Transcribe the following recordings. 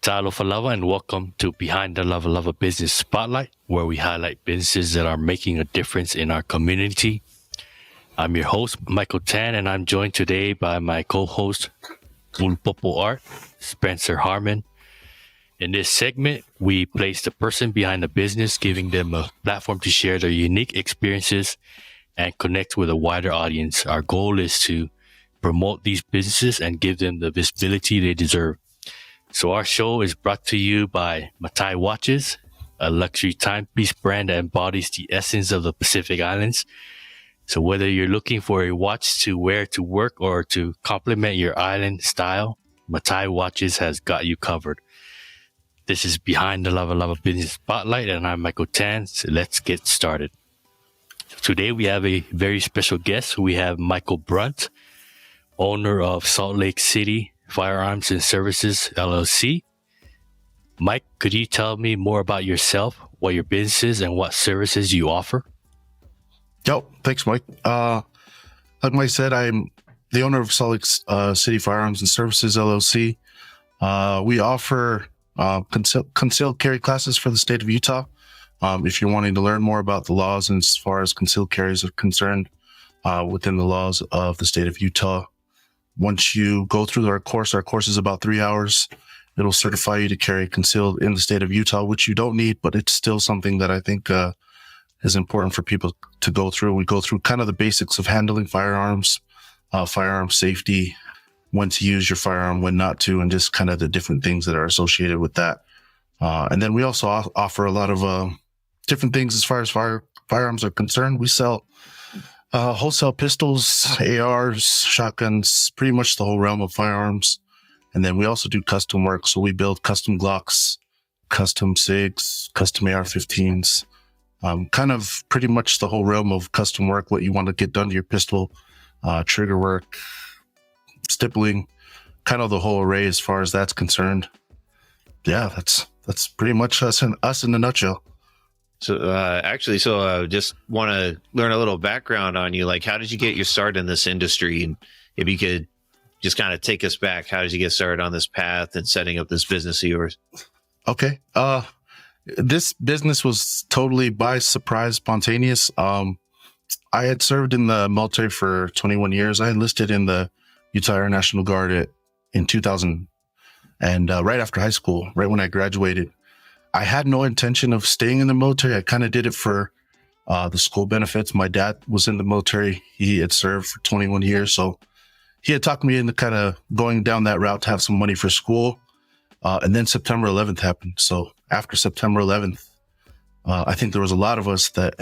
Lavalava, and welcome to Behind the Lavalava Business Spotlight, where we highlight businesses that are making a difference in our community. I'm your host, Michael Tan, and I'm joined today by my co-host, Ulpopo Art, Spencer Harmon. In this segment, we place the person behind the business, giving them a platform to share their unique experiences and connect with a wider audience. Our goal is to promote these businesses and give them the visibility they deserve. So our show is brought to you by Matai Watches, a luxury timepiece brand that embodies the essence of the Pacific Islands. So whether you're looking for a watch to wear to work or to complement your island style, Matai Watches has got you covered. This is Behind the Lavalava Business Spotlight, and I'm Michael Tan. So let's get started. Today we have a very special guest. We have Michael Brunt, owner of Salt Lake City Firearms Services LLC. Mike, could you tell me more about yourself, what your business is, and what services you offer? Yo, thanks, Mike. Like Mike said, I'm the owner of Salt Lake City Firearms Services LLC. We offer concealed carry classes for the state of Utah. If you're wanting to learn more about the laws and as far as concealed carries are concerned within the laws of the state of Utah. Once you go through our course is about 3 hours. It'll certify you to carry concealed in the state of Utah, which you don't need, but it's still something that I think is important for people to go through. We go through kind of the basics of handling firearms, firearm safety, when to use your firearm, when not to, and just kind of the different things that are associated with that. And then we also offer a lot of different things as far as firearms are concerned. We sell wholesale pistols, ARs, shotguns, pretty much the whole realm of firearms. And then we also do custom work. So we build custom Glocks, custom SIGs, custom AR-15s, kind of pretty much the whole realm of custom work, what you want to get done to your pistol, trigger work, stippling, kind of the whole array as far as that's concerned. Yeah, that's pretty much us in a nutshell. So just want to learn a little background on you. Like, how did you get your start in this industry? And if you could just kind of take us back, how did you get started on this path and setting up this business of yours? Okay. This business was totally by surprise, spontaneous. I had served in the military for 21 years. I enlisted in the Utah Air National Guard in 2000. And right after high school, right when I graduated, I had no intention of staying in the military. I kind of did it for the school benefits. My dad was in the military. He had served for 21 years. So he had talked me into kind of going down that route to have some money for school. And then September 11th happened. So after September 11th, I think there was a lot of us that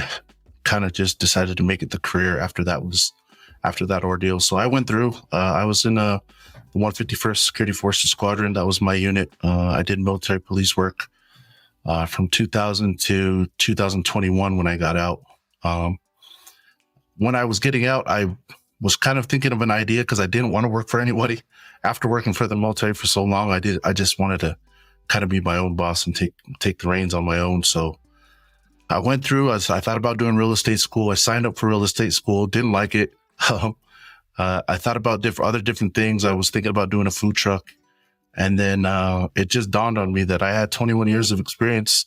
kind of just decided to make it the career after that ordeal. So I went through, I was in the 151st Security Forces Squadron. That was my unit. I did military police work from 2000 to 2021 when I got out. When I was getting out, I was kind of thinking of an idea because I didn't want to work for anybody. After working for the military for so long, I just wanted to kind of be my own boss and take the reins on my own. So I went through, I thought about doing real estate school. I signed up for real estate school, didn't like it. I thought about other different things. I was thinking about doing a food truck. And then it just dawned on me that I had 21 years of experience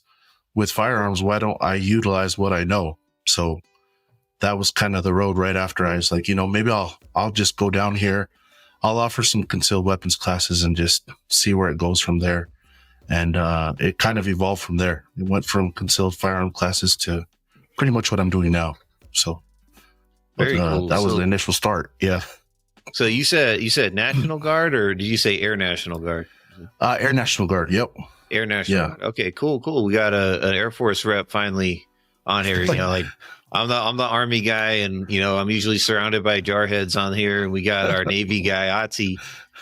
with firearms. Why don't I utilize what I know? So that was kind of the road right after. I was like, maybe I'll just go down here. I'll offer some concealed weapons classes and just see where it goes from there. And it kind of evolved from there. It went from concealed firearm classes to pretty much what I'm doing now. So Very cool. That was the initial start. Yeah. So you said National Guard, or did you say Air National Guard? Air National Guard. Yep. Air National Guard. Okay, cool. We got an Air Force rep finally on here. Like I'm the Army guy, and I'm usually surrounded by jarheads on here, and we got our Navy guy Ati.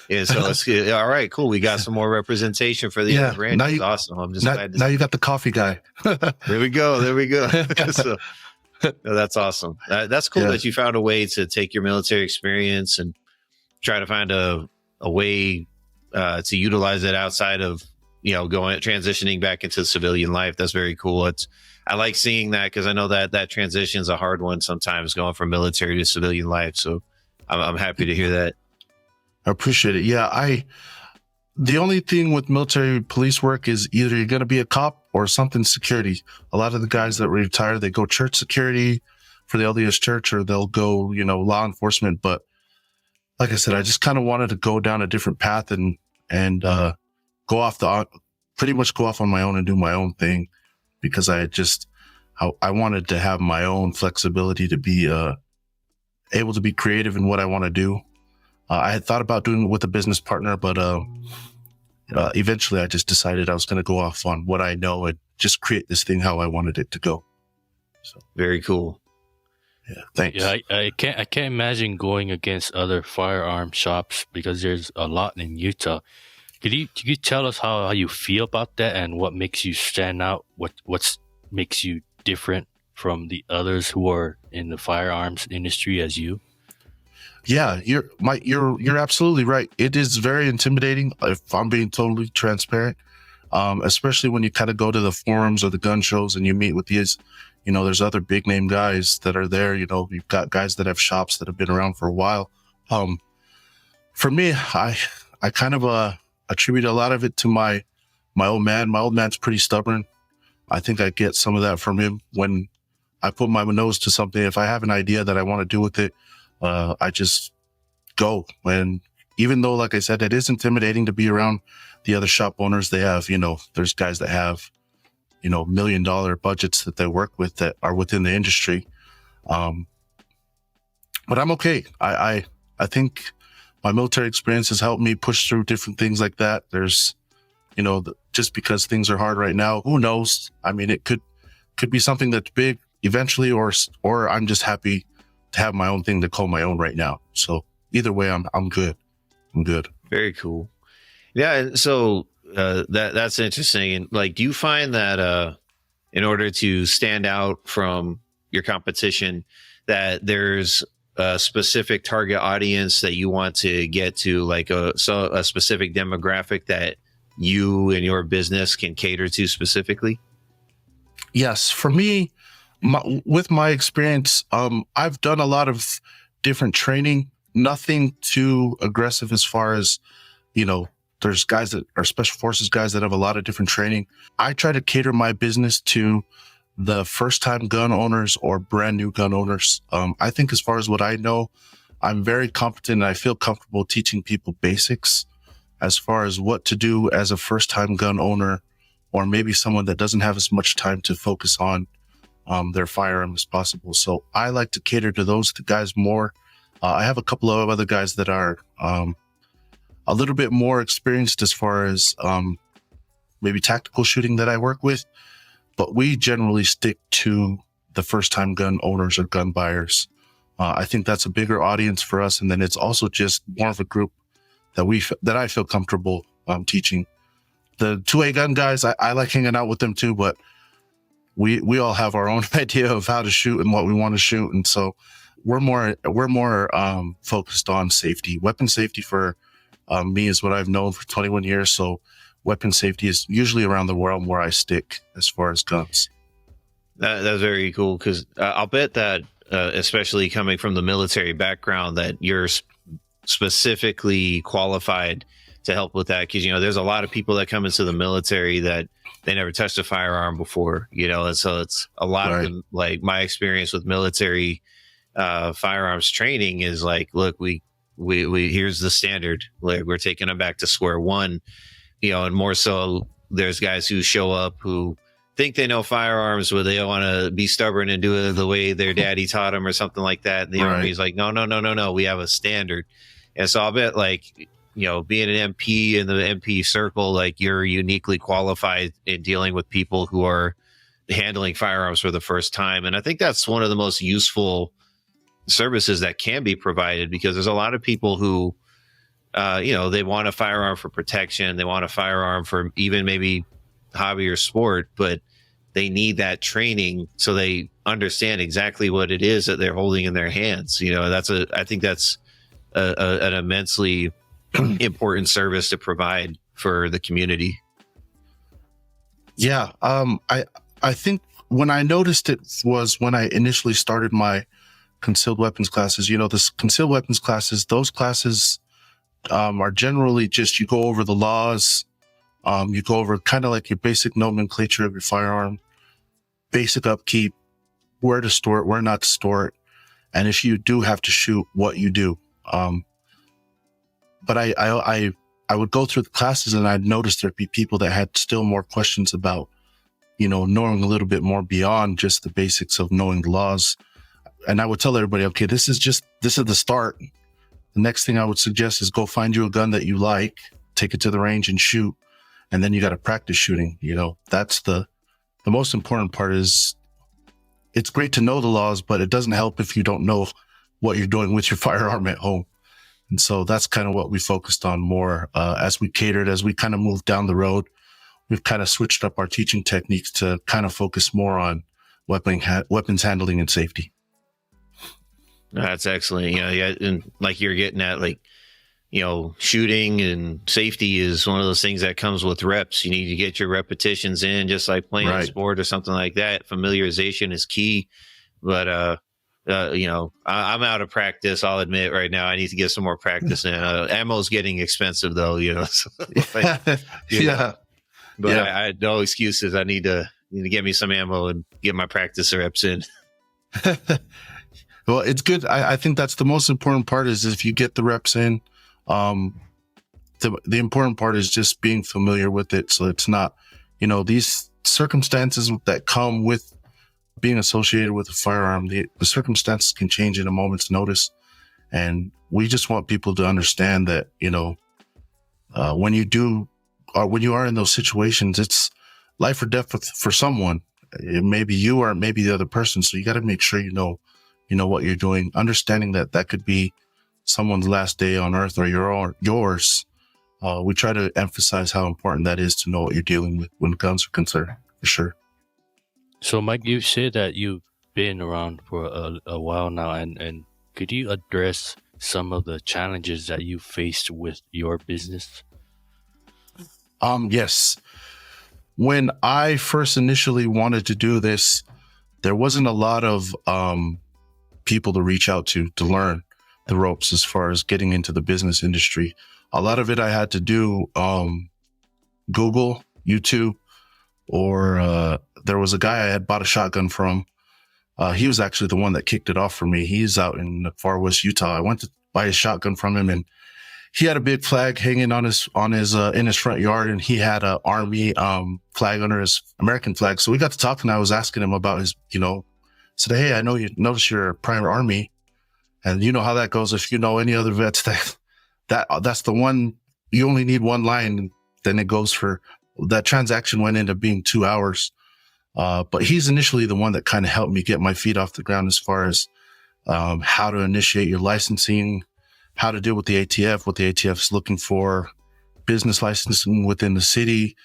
Yeah, so it's good. All right, cool. We got some more representation for the other branch. It's awesome. I'm just glad. Now you got the coffee guy. There we go. So, no, that's awesome. That's cool that you found a way to take your military experience and try to find a way to utilize it outside of transitioning back into civilian life. That's very cool. I like seeing that because I know that transition is a hard one sometimes, going from military to civilian life. So I'm happy to hear that. I appreciate it. Yeah, The only thing with military police work is either you're going to be a cop or something security. A lot of the guys that retire, they go church security for the LDS church, or they'll go, law enforcement. But like I said, I just kind of wanted to go down a different path and pretty much go off on my own and do my own thing, because I wanted to have my own flexibility to be able to be creative in what I want to do. I had thought about doing it with a business partner, but eventually I just decided I was going to go off on what I know and just create this thing how I wanted it to go. So very cool. Yeah, thanks. Yeah, I can't imagine going against other firearm shops, because there's a lot in Utah. Could you tell us how you feel about that, and what makes you stand out? What makes you different from the others who are in the firearms industry as you? Yeah, you're absolutely right. It is very intimidating, if I'm being totally transparent. Especially when you kind of go to the forums or the gun shows and you meet with these, there's other big name guys that are there. You've got guys that have shops that have been around for a while. For me, I kind of attribute a lot of it to my old man. My old man's pretty stubborn. I think I get some of that from him. When I put my nose to something, if I have an idea that I want to do with it, I just go. And even though, like I said, it is intimidating to be around the other shop owners, they have, there's guys that have, $1 million budgets that they work with that are within the industry. But I'm okay. I think my military experience has helped me push through different things like that. There's, just because things are hard right now, who knows? I mean, it could be something that's big eventually, or I'm just happy to have my own thing to call my own right now. So either way, I'm good. I'm good. Very cool. Yeah. So that's interesting. And like, do you find that in order to stand out from your competition, that there's a specific target audience that you want to get to, like a specific demographic that you and your business can cater to specifically? Yes. For me, with my experience, I've done a lot of different training, nothing too aggressive as far as, there's guys that are special forces guys that have a lot of different training. I try to cater my business to the first time gun owners or brand new gun owners. I think as far as what I know, I'm very competent and I feel comfortable teaching people basics as far as what to do as a first time gun owner, or maybe someone that doesn't have as much time to focus on their firearm as possible. So I like to cater to those guys more. I have a couple of other guys that are a little bit more experienced as far as maybe tactical shooting that I work with, but we generally stick to the first time gun owners or gun buyers. I think that's a bigger audience for us. And then it's also just more of a group that I feel comfortable teaching. The 2A gun guys, I like hanging out with them too, but we all have our own idea of how to shoot and what we want to shoot. And so we're more focused on safety. Weapon safety for me is what I've known for 21 years. So weapon safety is usually around the realm where I stick as far as guns. That's very cool, because I'll bet that, especially coming from the military background, that you're specifically qualified to help with that. Because, there's a lot of people that come into the military that they never touched a firearm before, and so it's a lot of them. Like my experience with military firearms training is like, look, we here's the standard. Like, we're taking them back to square one, and more so there's guys who show up who think they know firearms, but they don't want to be stubborn and do it the way their daddy taught them or something like that. And the Army's like, no, we have a standard. And so I'll bet, like, being an MP in the MP circle, like, you're uniquely qualified in dealing with people who are handling firearms for the first time. And I think that's one of the most useful services that can be provided, because there's a lot of people who, they want a firearm for protection. They want a firearm for even maybe hobby or sport, but they need that training so they understand exactly what it is that they're holding in their hands. I think that's an immensely important service to provide for the community. Yeah. I think when I noticed it was when I initially started my concealed weapons classes. The concealed weapons classes, those classes are generally just, you go over the laws. You go over kind of like your basic nomenclature of your firearm, basic upkeep, where to store it, where not to store it. And if you do have to shoot, what you do. But I would go through the classes and I'd notice there'd be people that had still more questions about, knowing a little bit more beyond just the basics of knowing the laws. And I would tell everybody, okay, this is the start. The next thing I would suggest is go find you a gun that you like, take it to the range and shoot. And then you got to practice shooting. That's the most important part. Is it's great to know the laws, but it doesn't help if you don't know what you're doing with your firearm at home. And so that's kind of what we focused on more as we kind of moved down the road. We've kind of switched up our teaching techniques to kind of focus more on weapons handling and safety. That's excellent. Yeah, and like you're getting at, like, shooting and safety is one of those things that comes with reps. You need to get your repetitions in, just like playing a sport or something like that. Familiarization is key. But, I'm out of practice. I'll admit right now, I need to get some more practice in. Ammo's getting expensive though, so, yeah. But yeah. I had no excuses. I need to get me some ammo and get my practice reps in. Well, it's good. I think that's the most important part, is if you get the reps in. The important part is just being familiar with it. So it's not, these circumstances that come with being associated with a firearm, the circumstances can change in a moment's notice. And we just want people to understand that, when you are in those situations, it's life or death for someone. It may be you or it may be the other person. So you got to make sure you know what you're doing, understanding that could be someone's last day on earth or yours. We try to emphasize how important that is to know what you're dealing with when guns are concerned, for sure. So, Mike, you said that you've been around for a while now, and could you address some of the challenges that you faced with your business? Yes. When I first initially wanted to do this, there wasn't a lot of people to reach out to learn the ropes as far as getting into the business industry. A lot of it I had to do Google, YouTube, or there was a guy I had bought a shotgun from. He was actually the one that kicked it off for me. He's out in far west Utah. I went to buy a shotgun from him, and he had a big flag hanging on his in his front yard, and he had a Army flag under his American flag. So we got to talking. I was asking him about his, said, hey, I know you notice you're a private Army. And you know how that goes. If you know any other vets, that's the one, you only need one line. Then it goes for, that transaction went into being 2 hours. But he's initially the one that kind of helped me get my feet off the ground as far as how to initiate your licensing, how to deal with the ATF, what the ATF is looking for, business licensing within the city,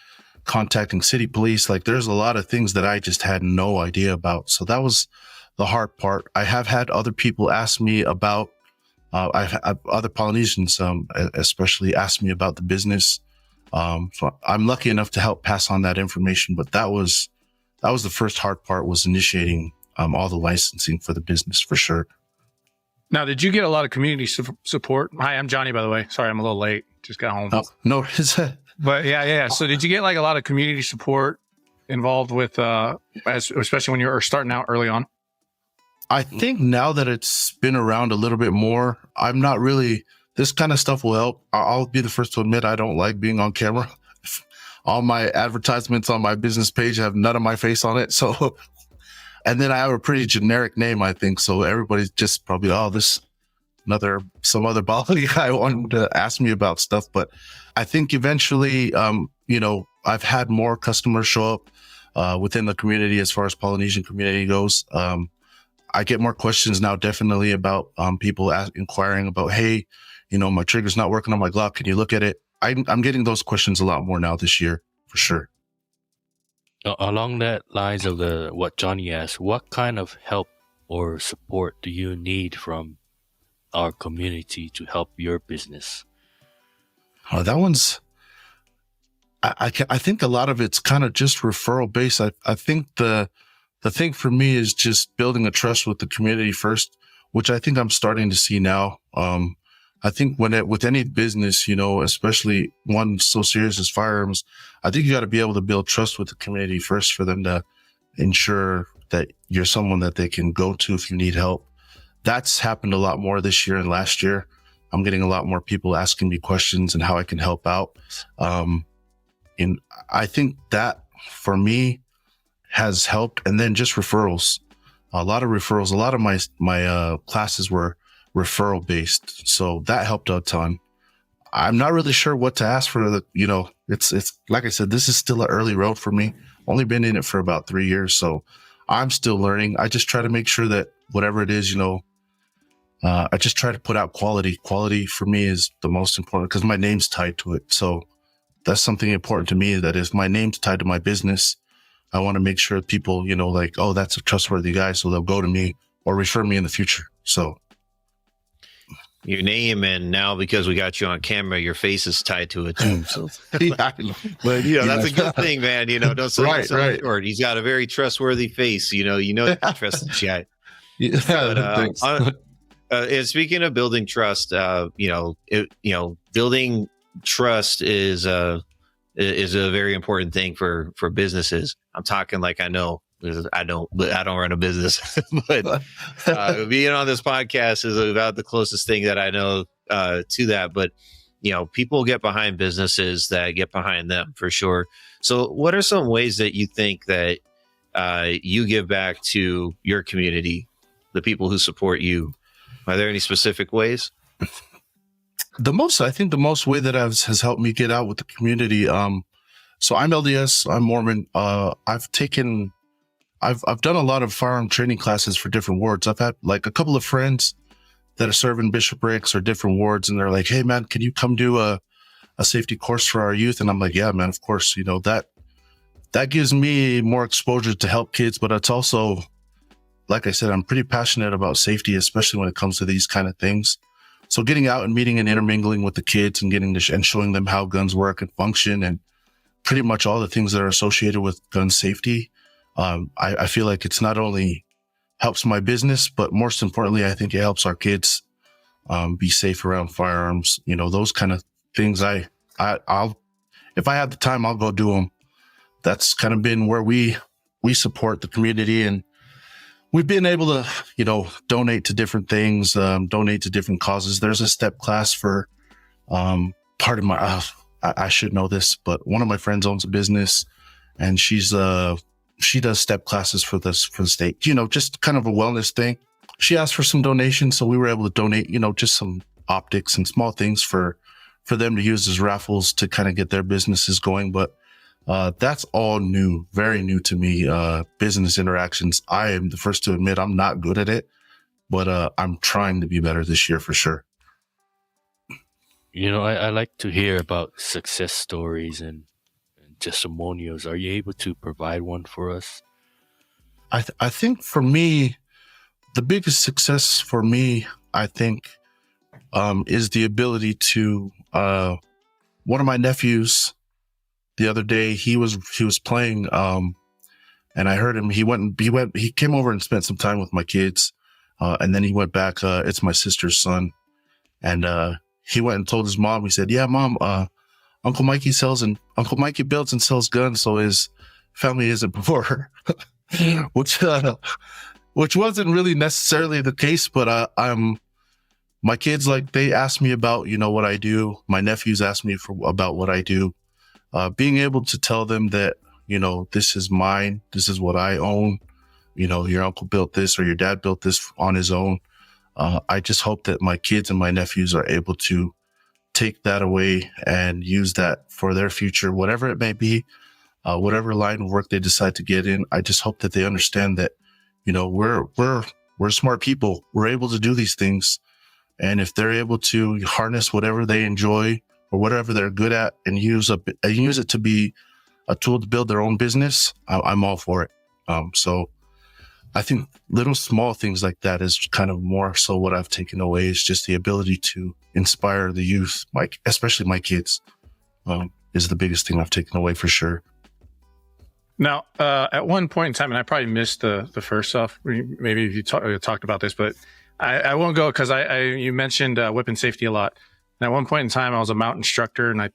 contacting city police. Like, there's a lot of things that I just had no idea about. So that was the hard part. I have had other people ask me about, other Polynesians, especially ask me about the business. So I'm lucky enough to help pass on that information, but that was the first hard part, was initiating, all the licensing for the business, for sure. Now, did you get a lot of community support? Hi, I'm Johnny, by the way. Sorry, I'm a little late. Just got home. Oh, no. But yeah. So did you get like a lot of community support involved with, especially when you're starting out early on? I think now that it's been around a little bit more, I'm not really, this kind of stuff will help. I'll be the first to admit I don't like being on camera. All my advertisements on my business page have none of my face on it. So, and then I have a pretty generic name, I think. So everybody's just probably, some other Bali guy wanted to ask me about stuff. But I think eventually, I've had more customers show up within the community as far as Polynesian community goes. I get more questions now, definitely, about people inquiring about, hey, my trigger's not working on my Glock. Can you look at it? I'm getting those questions a lot more now this year, for sure. Along that lines of what Johnny asked, what kind of help or support do you need from our community to help your business? That one's, I think a lot of it's kind of just referral based. I think the thing for me is just building a trust with the community first, which I think I'm starting to see now. I think with any business, especially one so serious as firearms, I think you got to be able to build trust with the community first for them to ensure that you're someone that they can go to if you need help. That's happened a lot more this year and last year. I'm getting a lot more people asking me questions and how I can help out. And I think that for me has helped. And then just referrals, a lot of referrals. A lot of my classes were referral based. So that helped a ton. I'm not really sure what to ask for it's like I said, this is still an early road for me. Only been in it for about 3 years. So I'm still learning. I just try to make sure that whatever it is, I just try to put out quality. Quality for me is the most important because my name's tied to it. So that's something important to me, that if my name's tied to my business, I want to make sure people, oh, that's a trustworthy guy. So they'll go to me or refer me in the future. So your name, and now because we got you on camera, your face is tied to it too. So, but that's a good thing, man. Don't sell yourself short. He's got a very trustworthy face. You can trust the guy. And speaking of building trust, building trust is a very important thing for businesses. I'm talking like I know. I don't run a business, but being on this podcast is about the closest thing that I know to that. But people get behind businesses that get behind them for sure. So, what are some ways that you think that you give back to your community, the people who support you? Are there any specific ways? I think the most way that has helped me get out with the community. So I'm LDS. I'm Mormon. I've done a lot of firearm training classes for different wards. I've had like a couple of friends that are serving bishoprics or different wards, and they're like, "Hey man, can you come do a safety course for our youth?" And I'm like, "Yeah, man, of course." That gives me more exposure to help kids, but it's also, like I said, I'm pretty passionate about safety, especially when it comes to these kind of things. So getting out and meeting and intermingling with the kids and and showing them how guns work and function and pretty much all the things that are associated with gun safety. I feel like it's not only helps my business, but most importantly, I think it helps our kids be safe around firearms. Those kind of things. I'll if I have the time, I'll go do them. That's kind of been where we support the community, and we've been able to, donate to different things, donate to different causes. There's a step class for part of my. I should know this, but one of my friends owns a business, and she does step classes for the state, just kind of a wellness thing. She asked for some donations, so we were able to donate, just some optics and small things for them to use as raffles to kind of get their businesses going. But that's all new, very new to me. Business interactions. I am the first to admit I'm not good at it, but I'm trying to be better this year for sure. I like to hear about success stories and testimonials. Are you able to provide one for us? I think for me, the biggest success for me, I think, is the ability to, one of my nephews the other day, he was playing, and I heard him, he came over and spent some time with my kids. And then he went back, it's my sister's son. And, he went and told his mom, he said, "Yeah, Mom, Uncle Mikey builds and sells guns, so his family isn't poor," which wasn't really necessarily the case. But my kids, they asked me about what I do. My nephews asked me about what I do. Being able to tell them that this is mine, this is what I own. Your uncle built this or your dad built this on his own. I just hope that my kids and my nephews are able to take that away and use that for their future, whatever it may be, whatever line of work they decide to get in. I just hope that they understand that, we're smart people. We're able to do these things. And if they're able to harness whatever they enjoy or whatever they're good at and use it to be a tool to build their own business, I'm all for it. So I think little small things like that is kind of more so what I've taken away, is just the ability to inspire the youth, especially my kids, is the biggest thing I've taken away for sure. Now, at one point in time, and I probably missed the first stuff, maybe if you talked about this, but I won't go because you mentioned weapon safety a lot. And at one point in time, I was a mount instructor, and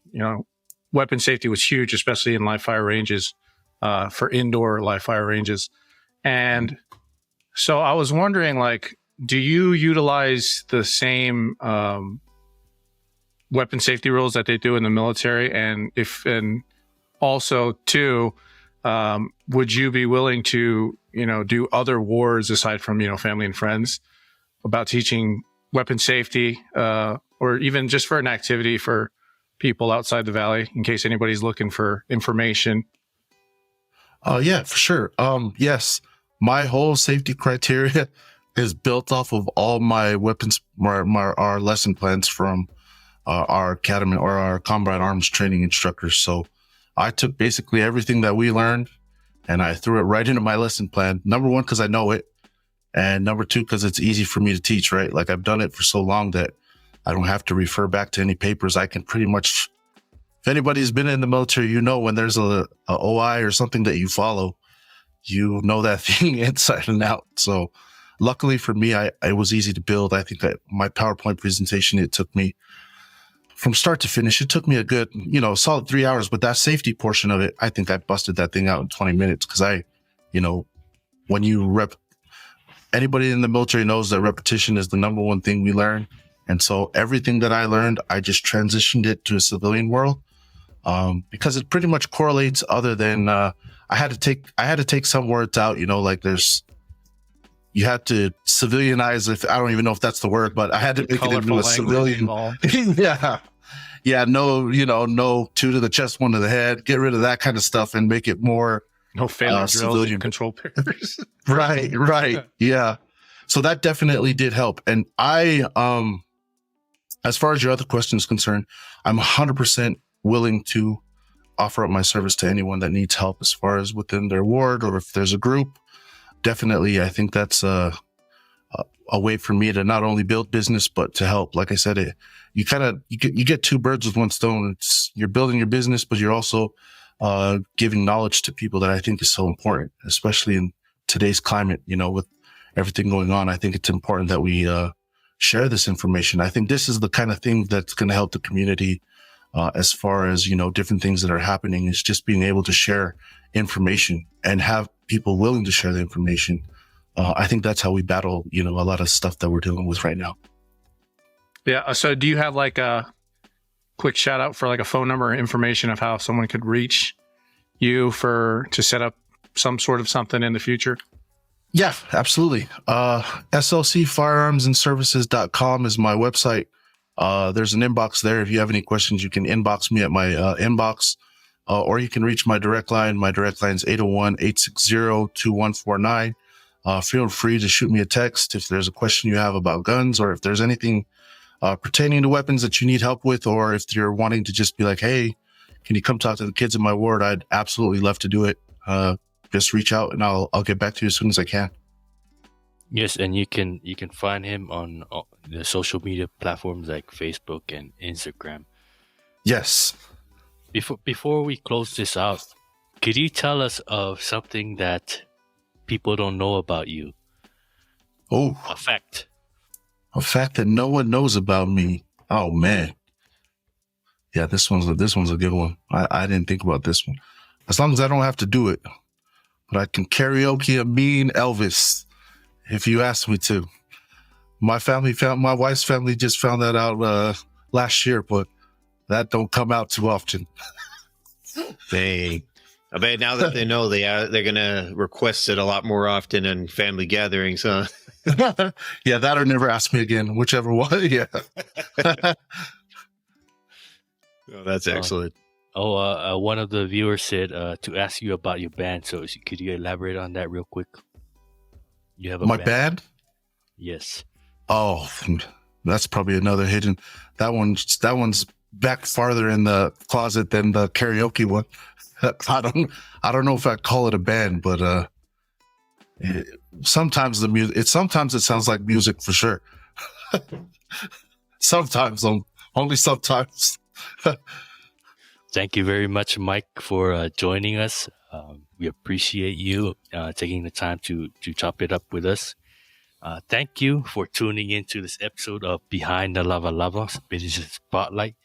weapon safety was huge, especially in live fire ranges, for indoor live fire ranges. And so I was wondering, like, do you utilize the same weapon safety rules that they do in the military? And also too, would you be willing to, do other wars aside from, family and friends about teaching weapon safety, or even just for an activity for people outside the Valley in case anybody's looking for information? Yeah, for sure. Yes, my whole safety criteria is built off of all my weapons, our lesson plans from our academy or our combat arms training instructors. So I took basically everything that we learned and I threw it right into my lesson plan. Number one, because I know it. And number two, because it's easy for me to teach, right? Like I've done it for so long that I don't have to refer back to any papers. I can pretty much, if anybody's been in the military, when there's a OI or something that you follow, that thing inside and out. So luckily for me, it was easy to build. I think that my PowerPoint presentation, it took me from start to finish, it took me a good, solid 3 hours. But that safety portion of it, I think I busted that thing out in 20 minutes because when you anybody in the military knows that repetition is the number one thing we learn. And so everything that I learned, I just transitioned it to a civilian world because it pretty much correlates other than I had to take some words out, you had to civilianize, I don't even know if that's the word, but I had to make it into a civilian. Yeah. No, no 2 to the chest, 1 to the head, get rid of that kind of stuff and make it more no failure drills and control pairs. Right. Yeah. So that definitely did help. And I, as far as your other question is concerned, I'm 100% willing to offer up my service to anyone that needs help as far as within their ward or if there's a group. Definitely, I think that's a way for me to not only build business, but to help. Like I said, you get 2 birds with 1 stone. You're building your business, but you're also giving knowledge to people that I think is so important, especially in today's climate, with everything going on. I think it's important that we share this information. I think this is the kind of thing that's going to help the community as far as, different things that are happening is just being able to share information and have people willing to share the information. I think that's how we battle, a lot of stuff that we're dealing with right now. Yeah. So do you have like a quick shout out for like a phone number or information of how someone could reach you to set up some sort of something in the future? Yeah, absolutely. SLC Firearms and Services.com is my website. There's an inbox there. If you have any questions, you can inbox me at my inbox, or you can reach my direct line. My direct line is 801-860-2149. Feel free to shoot me a text if there's a question you have about guns, or if there's anything pertaining to weapons that you need help with, or if you're wanting to just be like, hey, can you come talk to the kids in my ward? I'd absolutely love to do it. Just reach out and I'll get back to you as soon as I can. Yes, and you can find him on the social media platforms like Facebook and Instagram. Yes. Before we close this out, could you tell us of something that people don't know about you? Oh, a fact that no one knows about me. Oh man. Yeah, this one's a good one. I didn't think about this one. As long as I don't have to do it, but I can karaoke a mean Elvis if you ask me to. My wife's family just found that out last year, but that don't come out too often. Dang. I bet now that they know they're gonna request it a lot more often in family gatherings, huh? Yeah, that or never ask me again, whichever one. Yeah. Oh, that's excellent. One of the viewers said to ask you about your band. So could you elaborate on that real quick? You have a band? Yes. Oh, that's probably another hidden. That one's back farther in the closet than the karaoke one. I don't know if I'd call it a band, but sometimes it sounds like music for sure. Sometimes, only sometimes. Thank you very much, Mike, for joining us. We appreciate you taking the time to chop it up with us. Thank you for tuning into this episode of Behind the Lavalava Business Spotlight.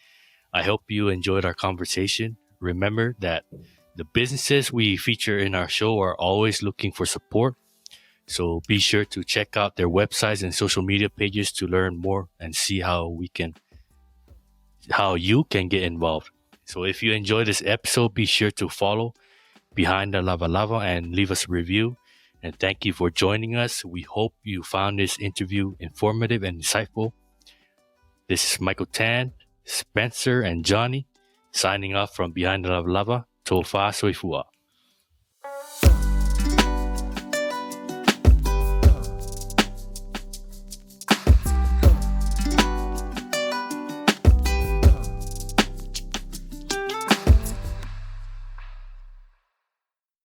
I hope you enjoyed our conversation. Remember that the businesses we feature in our show are always looking for support. So be sure to check out their websites and social media pages to learn more and see how you can get involved. So if you enjoyed this episode, be sure to follow Behind the Lavalava and leave us a review. And thank you for joining us. We hope you found this interview informative and insightful. This is Michael Tan, Spencer, and Johnny signing off from Behind the Lavalava. Tofa Soifua.